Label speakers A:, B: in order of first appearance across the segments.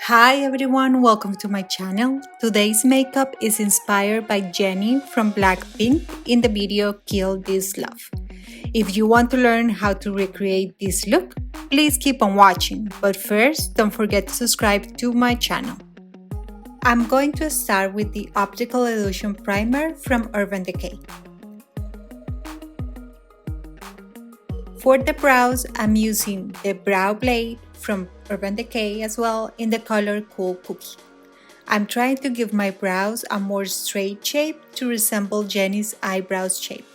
A: Hi everyone, welcome to my channel. Today's makeup is inspired by Jennie from Blackpink in the video Kill This Love. If you want to learn how to recreate this look, please keep on watching. But first, don't forget to subscribe to my channel. I'm going to start with the Optical Illusion Primer from Urban Decay. For the brows, I'm using the Brow Blade from Urban Decay as well in the color Cool Cookie. I'm trying to give my brows a more straight shape to resemble Jennie's eyebrows shape.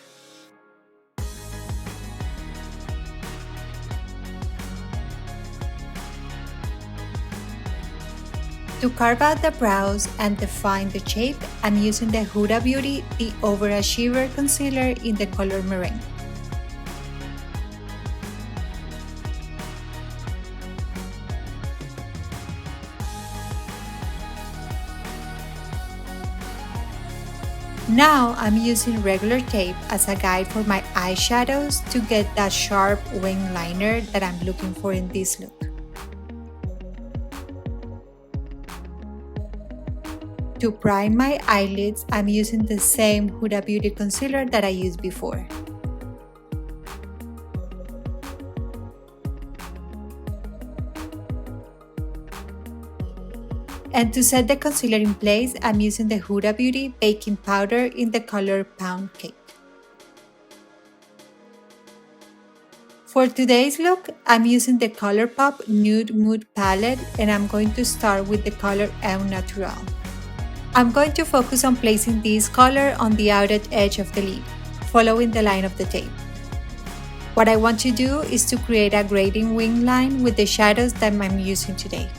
A: To carve out the brows and define the shape, I'm using the Huda Beauty The Overachiever Concealer in the color Meringue. Now I'm using regular tape as a guide for my eyeshadows to get that sharp wing liner that I'm looking for in this look. To prime my eyelids, I'm using the same Huda Beauty concealer that I used before. And to set the concealer in place, I'm using the Huda Beauty Baking Powder in the color Pound Cake. For today's look, I'm using the ColourPop Nude Mood Palette and I'm going to start with the color Au Natural. I'm going to focus on placing this color on the outer edge of the lid, following the line of the tape. What I want to do is to create a grading wing line with the shadows that I'm using today.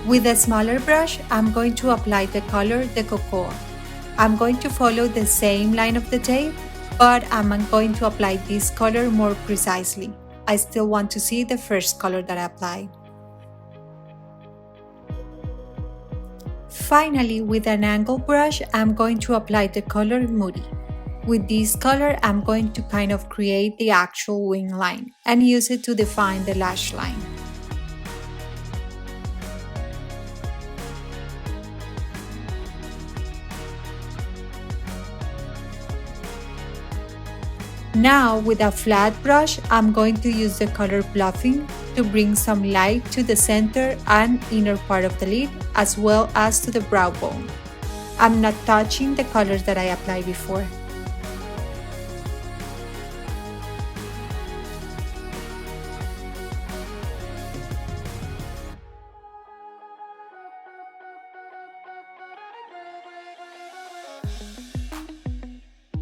A: With a smaller brush, I'm going to apply the color de Cocoa. I'm going to follow the same line of the tape, but I'm going to apply this color more precisely. I still want to see the first color that I applied. Finally, with an angle brush, I'm going to apply the color Moody. With this color, I'm going to kind of create the actual wing line and use it to define the lash line. Now, with a flat brush, I'm going to use the color Bluffing to bring some light to the center and inner part of the lid, as well as to the brow bone. I'm not touching the colors that I applied before.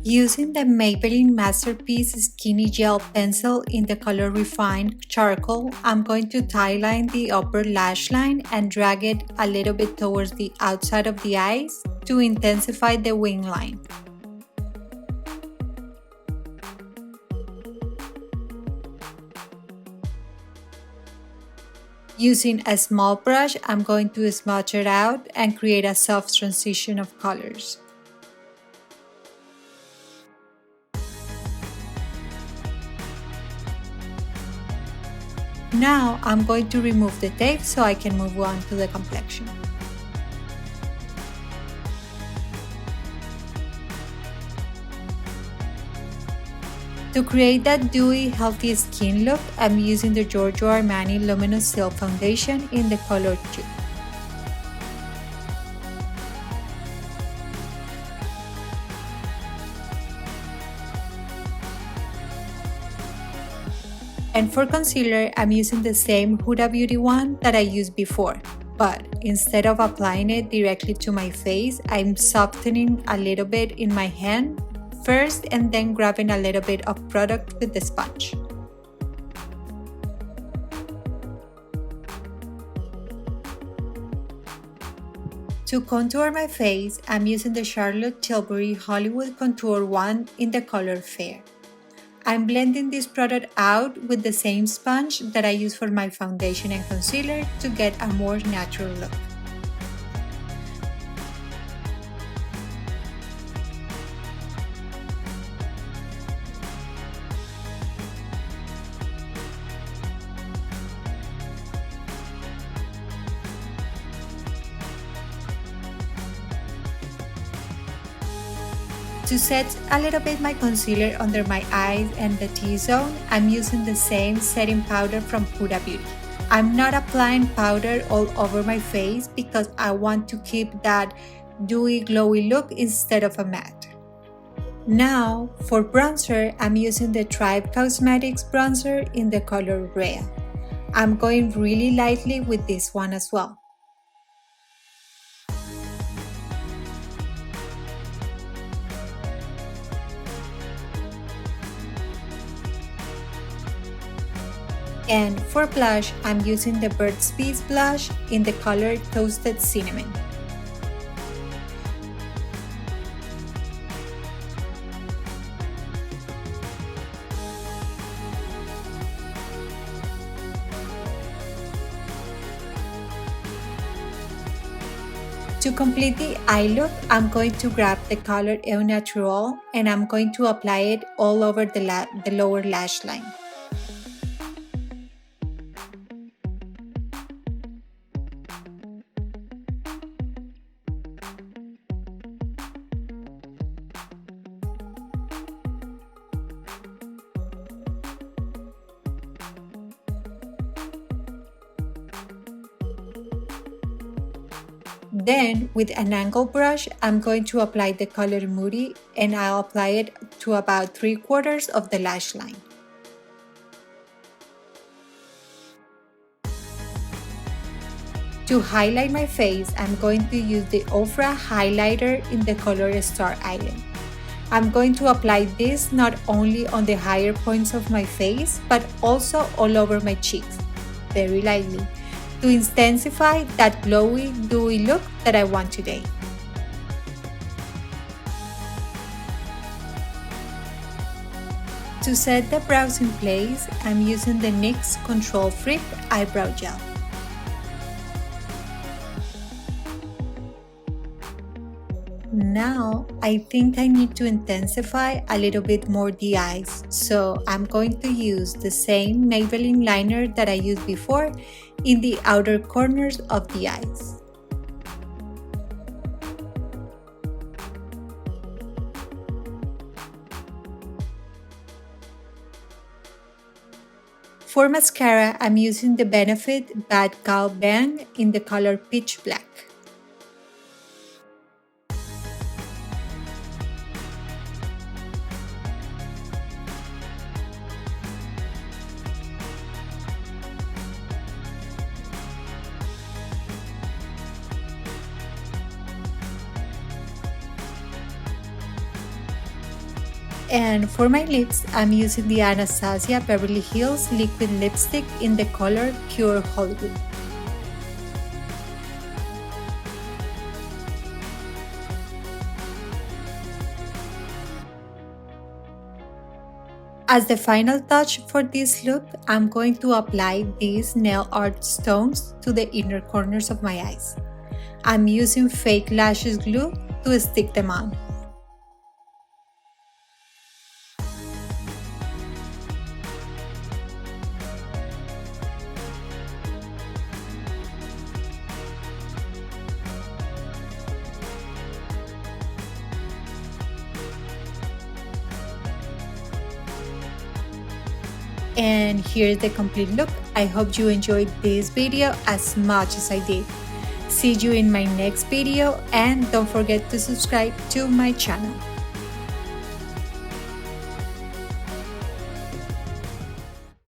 A: Using the Maybelline Masterpiece Skinny Gel Pencil in the color Refined Charcoal, I'm going to tie line the upper lash line and drag it a little bit towards the outside of the eyes to intensify the wing line. Using a small brush, I'm going to smudge it out and create a soft transition of colors. Now I'm going to remove the tape so I can move on to the complexion. To create that dewy, healthy skin look, I'm using the Giorgio Armani Luminous Silk Foundation in the color Tube. And for concealer, I'm using the same Huda Beauty one that I used before, but instead of applying it directly to my face, I'm softening a little bit in my hand first and then grabbing a little bit of product with the sponge. To contour my face, I'm using the Charlotte Tilbury Hollywood Contour Wand in the color Fair. I'm blending this product out with the same sponge that I use for my foundation and concealer to get a more natural look. To set a little bit my concealer under my eyes and the T-zone, I'm using the same setting powder from Huda Beauty. I'm not applying powder all over my face because I want to keep that dewy glowy look instead of a matte. Now for bronzer, I'm using the Tribe Causemetics bronzer in the color Rhea. I'm going really lightly with this one as well. And for blush, I'm using the Burt's Bees blush in the color Toasted Cinnamon. To complete the eye look, I'm going to grab the color Au Natural and I'm going to apply it all over the lower lash line. Then, with an angle brush, I'm going to apply the color Moody and I'll apply it to about 3/4 of the lash line. To highlight my face, I'm going to use the Ofra highlighter in the color Star Island. I'm going to apply this not only on the higher points of my face, but also all over my cheeks, very lightly, to intensify that glowy, dewy look that I want today. To set the brows in place, I'm using the NYX Control Freak Eyebrow Gel. Now, I think I need to intensify a little bit more the eyes, so I'm going to use the same Maybelline liner that I used before in the outer corners of the eyes. For mascara, I'm using the Benefit Bad Gal Bang in the color Pitch Black. And for my lips, I'm using the Anastasia Beverly Hills Liquid Lipstick in the color Pure Hollywood. As the final touch for this look, I'm going to apply these nail art stones to the inner corners of my eyes. I'm using fake lashes glue to stick them on. And here's the complete look. I hope you enjoyed this video as much as I did. See you in my next video and don't forget to subscribe to my channel.